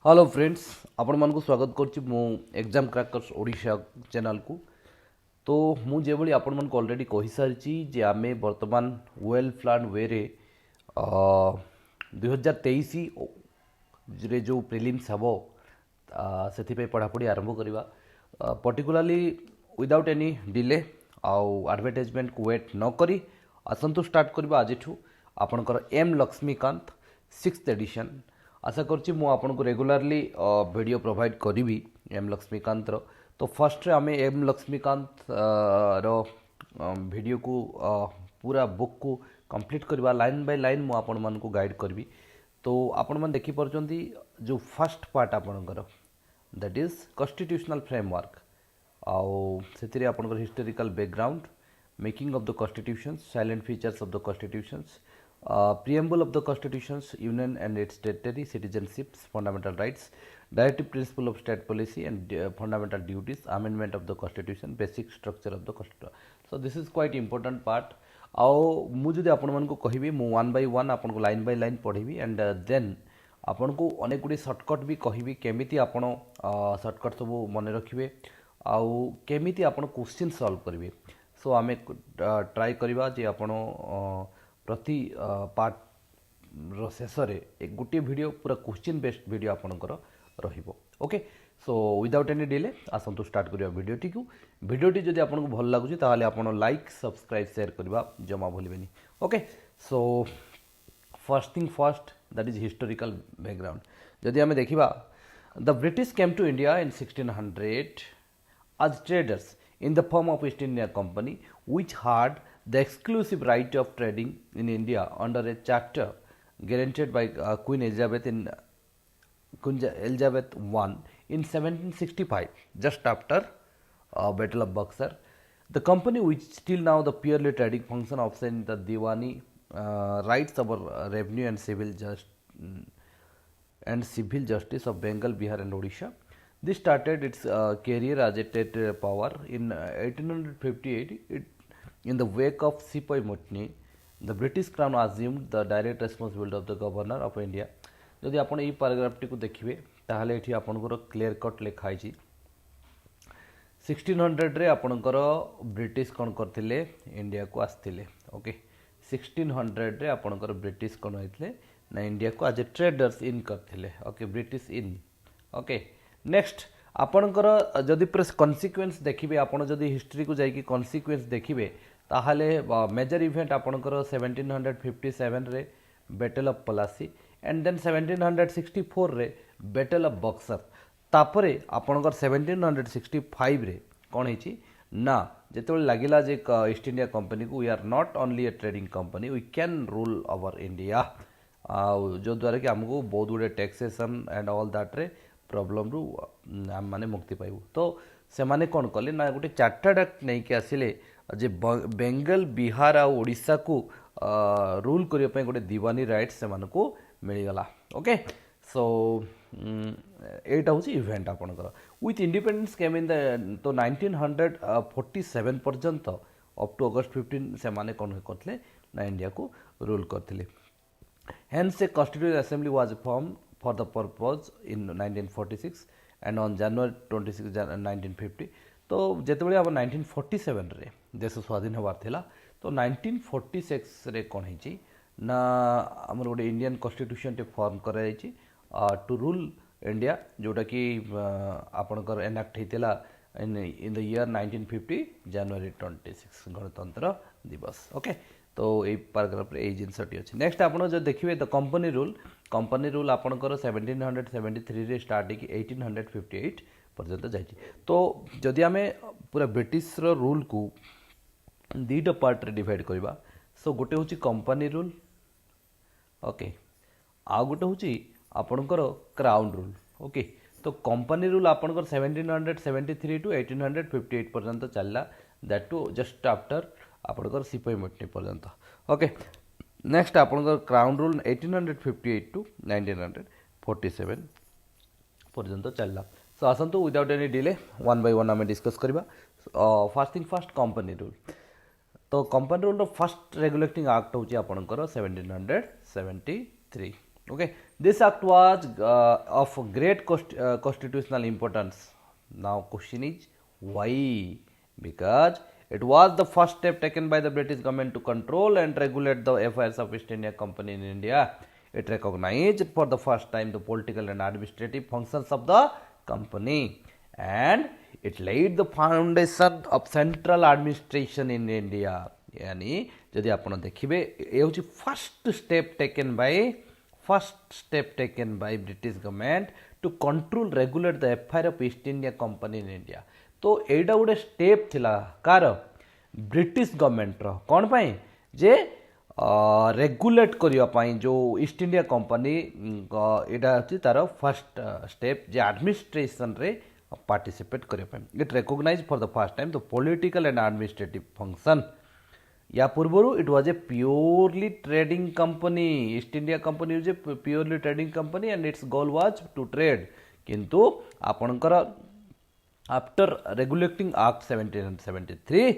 Hello friends आपण मानक स्वागत करछि मो एग्जाम क्रैकर्स ओडिशा चैनल को। तो मुझे भाई आपण मानक ऑलरेडी कहि सारिछि जे आमे वर्तमान वेल प्लान वे रे 2023 रे जो प्रिलिम्स हबो से पढ़ापढ़ी आरंभ करवा पर्टिकुलाली विदाउट एनी डिले आउ एडवर्टाइजमेंट को वेट न करी आसंतु स्टार्ट करबा आजिठू आपनकर एम लक्ष्मीकांत 6th एडिशन। आशा करछि मु आपनको रेगुलरली वीडियो प्रोवाइड करी एम लक्ष्मीकांत रो। तो फर्स्ट रे आमे एम लक्ष्मीकांत रो वीडियो को पूरा बुक को कंप्लीट करवा लाइन बाय लाइन मु आपण मन को गाइड करबी। तो आपण मन देखि परचंती जो फर्स्ट पार्ट आपनकर दैट इज कॉन्स्टिट्यूशनल फ्रेमवर्क आउ सेतिरे आपनकर historical background making of the constitutions salient features of the constitutions preamble of the constitutions union and its territory citizenships fundamental rights directive principle of state policy and fundamental duties amendment of the constitution basic structure of the constitution। so this is quite important part। आओ मु जदि आपण मन को कहिबी मु one by one आपण को line by line पढ़िबी एंड देन आपण को अनेक गुडी शॉर्टकट भी कहिबी केमिति आपण शॉर्टकट सब मन रखिबे आउ केमिति आपण क्वेश्चन सॉल्व करिवे। सो आमे ट्राई करबा जे आपण प्रति पार्ट शेष एक गोटे वीडियो पूरा क्वेश्चन बेस्ड वीडियो आपनकर रहिबो। Okay so without any delay आसंतु स्टार्ट करिया वीडियोटी को। वीडियोटी जदि आपनको भल लागुची ताहाले आपण लाइक सब्सक्राइब शेयर करबा जमा भूलिबेनी। Okay so first thing first that is historical background. जदि हमें देखिबा the British came to India in 1600 as traders in the form of East India Company which had the exclusive right of trading in India under a charter guaranteed by Queen Elizabeth I in 1765 just after Battle of Buxar। The company which still now the purely trading function offsetting the Diwani rights over revenue and civil justice of Bengal, Bihar and Odisha। This started its career as a state power in 1858. In the wake of Sepoy Mutiny, the British Crown assumed the direct responsibility of the Governor of India। जदि आपण एई paragraph T को देखिबे ताहाले एठी आपनकर clear cut लिखा आइछि 1600 रे आपनकर British कोन करथिले India को आस्थिले। ओके 1600 रे आपनकर ब्रिटिश कोन होइतले ना इंडिया को एज ए ट्रेडर्स इन करथिले। Okay British in. Okay next आपनकर जदि प्रेस कन्सिक्वेंस देखिबे आपण जदि हिस्ट्री को जाई कि कन्सिक्वेंस देखिबे ताहाले मेजर इवेंट आपनकर 1757 रे battle of Plassey and then 1764 रे बैटल ऑफ बक्सर। तापरे आपनकर 1765 रे कोन हिची ना जेतेबेले लागिला जे ईस्ट इंडिया कंपनी को we are not only a trading company we can rule over India जो द्वारा कि हमको बहुत गुडे टैक्सेशन एंड ऑल दैट रे प्रॉब्लम रु आम माने मुक्ति पाइबू। तो से माने कौन कले ना गोटे चार्टर्ड एक्ट नहीं कि आसिले जे बेंगल बिहार आ ओडिशा को रूल करने पे गोटे दीवानी राइट्स से माने को मिलगला। ओके सो एटा होची इवेंट आपनकर with independence came in the तो 1947 पर्यंत अप टू अगस्त 15 से माने कौन करथिले ना इंडिया को रूल करथिले। Hence A constituent assembly was form for the purpose in 1946 and on January 26 1950। तो जेतेबेले अब 1947 रे देश स्वाधीन होबार थिला तो 1946 रे कोन हिची ना हमर गोटे इंडियन कॉन्स्टिट्यूशन टे फॉर्म करा जायछि टू रूल इंडिया जोटा कि आपनकर एनएक्ट हेतिला इन द ईयर 1950 जनवरी 26 गणतंत्र दिवस। ओके तो ये पैराग्राफ रे जिनसटी अछि। नेक्स्ट आपण जो देखिबे द कंपनी रूल आपनकर 1773 रे स्टार्ट कि 1858 पर्यंत जाइछि। तो जदि आमे पूरा ब्रिटिश रो रूल को दीटा पार्ट रे डिवाइड करबा सो गोटे होछि कंपनी रूल। ओके आ गोटे होछि आपनकर क्राउन रूल। ओके तो कंपनी रूल आपनकर 1773 टू 1858 पर्यंत चलला दैट टू जस्ट आफ्टर आपनकर सिपाही मुटनी पर्यंत। ओके नेक्स्ट आपनकर क्राउन रूल 1858 टू 1947 पर्यंत चलला। सो आसंतु without any delay one by one आम डिस्कस करबा। First thing first company rule. तो company rule first regulating act होची आपनकर 1773। Okay, this act was of great constitutional importance. Now question is why? Because it was the first step taken by the British government to control and regulate the affairs of East India Company in India. It recognized for the first time the political and administrative functions of the company, and it laid the foundation of central administration in India. यानी जदि आपण देखिबे ए होची first step taken by British government to control regulate the affair of East India Company in India. तो एटा गोटे step थिला car British government रो कोन पई जे regulate करिया पई जो ईस्ट इंडिया कंपनी एटा होची तार फर्स्ट स्टेप जे एडमिनिस्ट्रेशन रे पार्टिसिपेट करिया पई. It recognize for the first time the political and administrative function. या पूर्व it was a purely trading company. East India Company was a purely trading company and its goal was to trade. किंतु आपणकर after regulating act 1773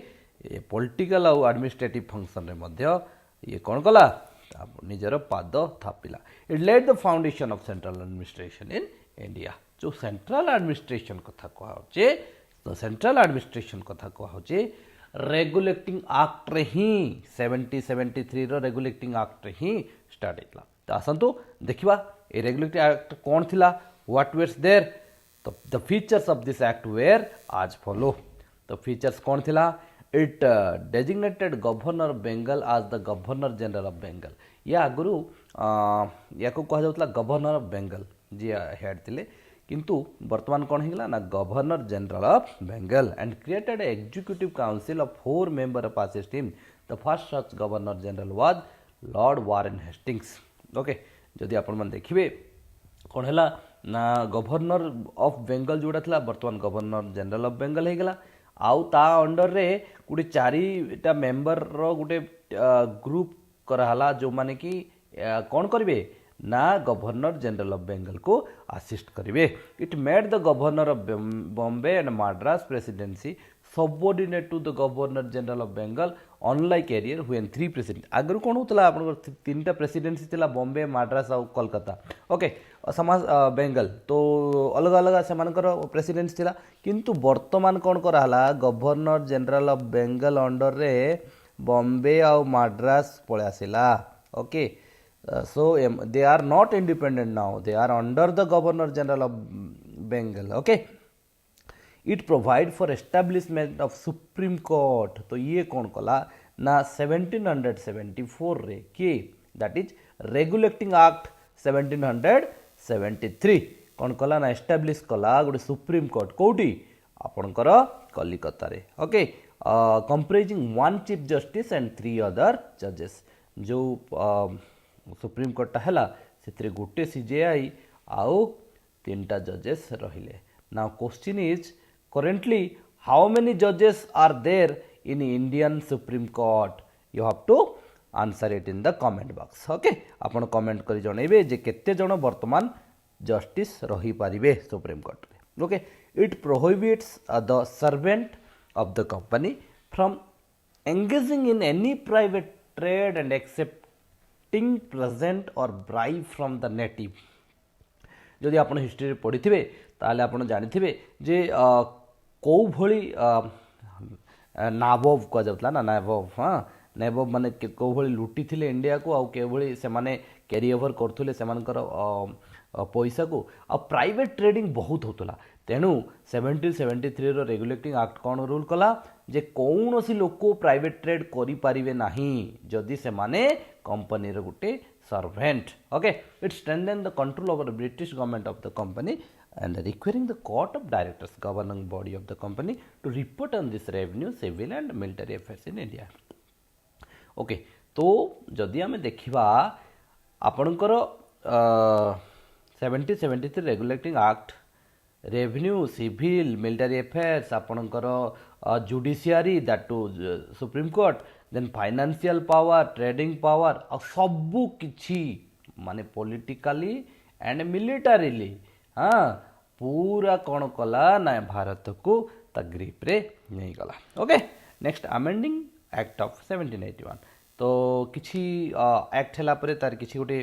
ये political और administrative function रे मध्य ये कौन कला निजर पाद थापिला. It laid the foundation of central administration in India. जो सेंट्रल एडमिनिस्ट्रेशन कथा कहुचे तो सेंट्रल एडमिनिस्ट्रेशन कथा कहुचे रेगुलेटिंग एक्ट रे ही 1773 रो रेगुलेटिंग एक्ट रे ही स्टार्ट हेतला. तो आसंतु देखिबा ए रेगुलेटिंग एक्ट कौन थिला, what where's there. The features of this act were as follow. The features कौन थिला. It designated governor of Bengal as the governor general of Bengal. या आगुरु या को कहा जाउतला गवर्नर ऑफ बेंगल जी हेड थिले, किंतु वर्तमान कौन हिगला ना governor general of Bengal and created a executive council of 4 member of assist team. The first such governor general was Lord Warren Hastings. Okay, जदि आपण मन देखिबे कौन हैला ना गवर्नर ऑफ बेंगल जोड़ा था बर्तमान गवर्नर जनरल ऑफ बेंगल हो गला. आउ ता अंडर रे गोटे 4टा मेंबर रो गोटे ग्रुप कराला जो माने कि कौन करिवे ना गवर्नर जनरल ऑफ बेंगल को असिस्ट करिवे. It made the governor of Bombay and Madras presidency subordinate to the governor general of Bengal unlike earlier when 3 president. आगु कोन होतला आपन 3टा प्रेसिडेंसी थिला बॉम्बे मद्रास और कोलकाता. ओके, समाज बेंगल तो अलग अलग से मानकर प्रेसिडेंसी थिला, किंतु वर्तमान कौन कराला governor general of Bengal under रे बॉम्बे और मद्रास पळे आसिला. Okay, so they are not independent now, they are under the governor general of bengal. Okay, it provide for establishment of supreme court. तो ये कौन कला ना 1774 रे कि that is regulating act 1773 कौन कला ना एस्टाब्लिश कला गोटे सुप्रीम कोर्ट कोठी आपणकर कलिकता रे. Okay, comprising 1 chief justice and 3 other जजेस. जो सुप्रीम कोर्टा है से गोटे सीजेआई आउ 3टा जजेस रहिले. Now question is currently how many judges are there in Indian Supreme Court? You have to answer it in the comment box. Okay, आपण comment करी जणैबे जे केते जण वर्तमान जस्टिस रही पारिबे सुप्रीम कोर्ट रे. Okay, it prohibits the servant of the company from engaging in any private trade and accepting present और bribe from the native. जदि आपण हिस्ट्री पढ़ी थे ताले आपण जानिथिबे जे कौ भली नाबोब कह जाउतला ना नाबोब. हाँ, नाबोब माने कौ भली लुटी थिले इंडिया को आउ के भली से माने कैरी ओवर करथुले सेमानकर पैसा को आ प्राइवेट ट्रेडिंग बहुत होतला. तेणु 1773 रो रेगुलेटिंग एक्ट कौन रूल कला जे कौनसी लोक प्राइवेट ट्रेड करि पारिबे नाही जदि से माने company row Gute servant. Okay, it strengthen the control over the British government of the company and requiring the court of directors governing body of the company to report on this revenue civil and military affairs in India. Okay, तो जदि आमे देखिबा आपनकर 1773 regulating act revenue civil military affairs आपनकर judiciary that to supreme court then financial power trading power और सबू किछि माने पॉलिटिकली एंड मिलिटरीली हाँ पूरा कौन कला ना भारत को ता ग्रिप रे नहीं गला. Okay, next amending act of 1781. तो किसी एक्ट है पर तार किसी गोटे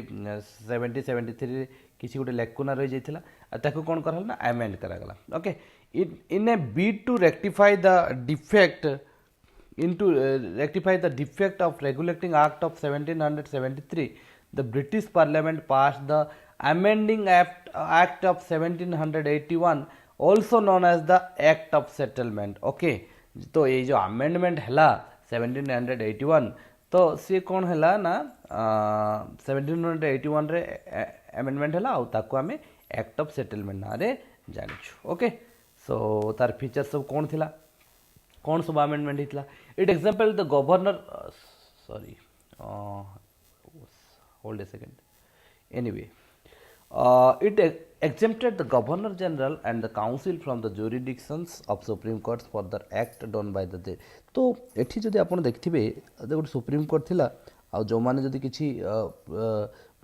70-73 किसी गोटे लेकुना रही जाता ताको कौन करा ना अमेंड करागला okay in a bid to rectify the defect rectify the defect of regulating act of 1773 the British Parliament passed the amending act of 1781 also known as the act of settlement okay तो ये जो amendment है 1781 तो सी कौन है ना 1781 रे amendment है आउ ताको आमे act of settlement ना रे जानिछु ओके सो तार फीचर सब कौन थिला कौन सब अमेंडमेंट होता it example the governor sorry hold a second anyway it exempted the governor general and the council from the jurisdictions of supreme courts for the act done by the तो एठी जदि आपण देखथिबे गोटे सुप्रीम कोर्ट थिला आ जो माने जदि किछि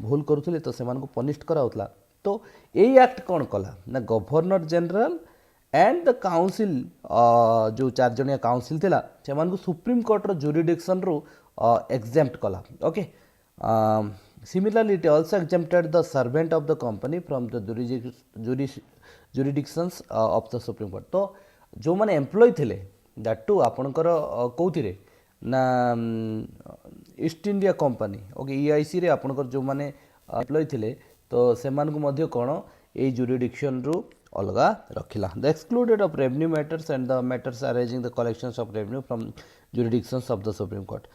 भूल करूथिले तो सेमान को पनिश कराउतला तो एई एक्ट कोन कला ना governor general and the council जो 4 जणिया काउंसिल थिला सेमान को सुप्रीम कोर्ट रो जुरिडिक्शन रो एग्जेम्प्ट कला okay similarly it also exempted the servant of the company from the jurisdictions of the supreme court तो जो माने एम्प्लॉय थिले दैट टू आपनकर कोउथिरे ना east India company okay EIC रे आपनकर जो माने एम्प्लॉय थिले तो सेमान को मध्य कोन ए जुरिडिक्शन रो अलगा रखिला the excluded of revenue matters and the matters arranging the collections of revenue from jurisdictions of the supreme court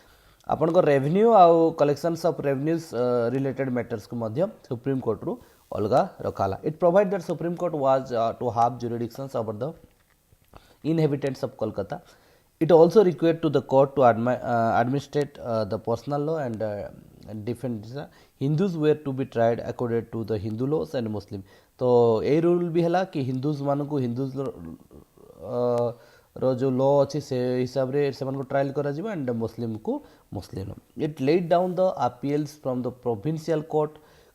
आपन को रेवेन्यू आउ collections of revenues related matters को मध्य सुप्रीम कोर्ट रू अलगा रखाला it provide that supreme court was to have jurisdictions over the inhabitants of Kolkata. It also required to the court to administrate the personal law and defend Hindus were to be tried according to the Hindu laws and Muslim. तो a rule भी है कि Hindus मान को Hindus रो जो law अच्छे से हिसाब रे सेमान को ट्रायल करा जिबा एंड मुस्लिम को Muslim it laid down the appeals from the provincial court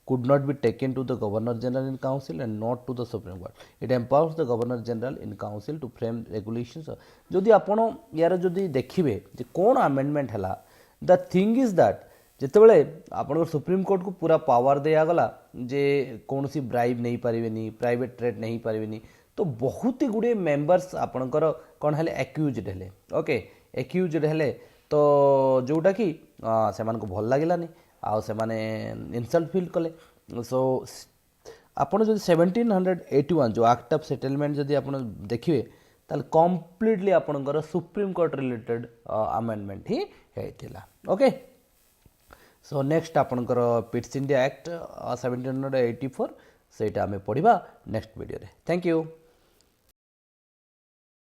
could not be taken to the governor general in council and not to the supreme court. It empowers the governor general in council to frame regulations. जदि आपण यार जदि देखिबे जे कोन amendment हला the thing is that जेतेबेले आपण supreme court को पूरा power दिया गला जे कोनसी ब्राइब नहीं पारिबेनी प्राइवेट ट्रेड नहीं पारिबेनी तो बहुत ही गुडे मेंबर्स आपणकर कोन हले एक्यूज्ड हले ओके एक्यूज्ड हले तो जोटा कि सेमान को भल लागिलानी आउ से माने इनसल्ट फील कले सो आपण जो 1781 जो एक्ट ऑफ सेटलमेंट जदि आपण देखिबे ताल कंप्लीटली आपणकर सुप्रीम कोर्ट रिलेटेड अमेंडमेंट ही हेतिला ओके सो नेक्स्ट आपणकर पिट्स इंडिया एक्ट 1784 सेटा हमें पढ़िबा नेक्स्ट वीडियो रे थैंक यू।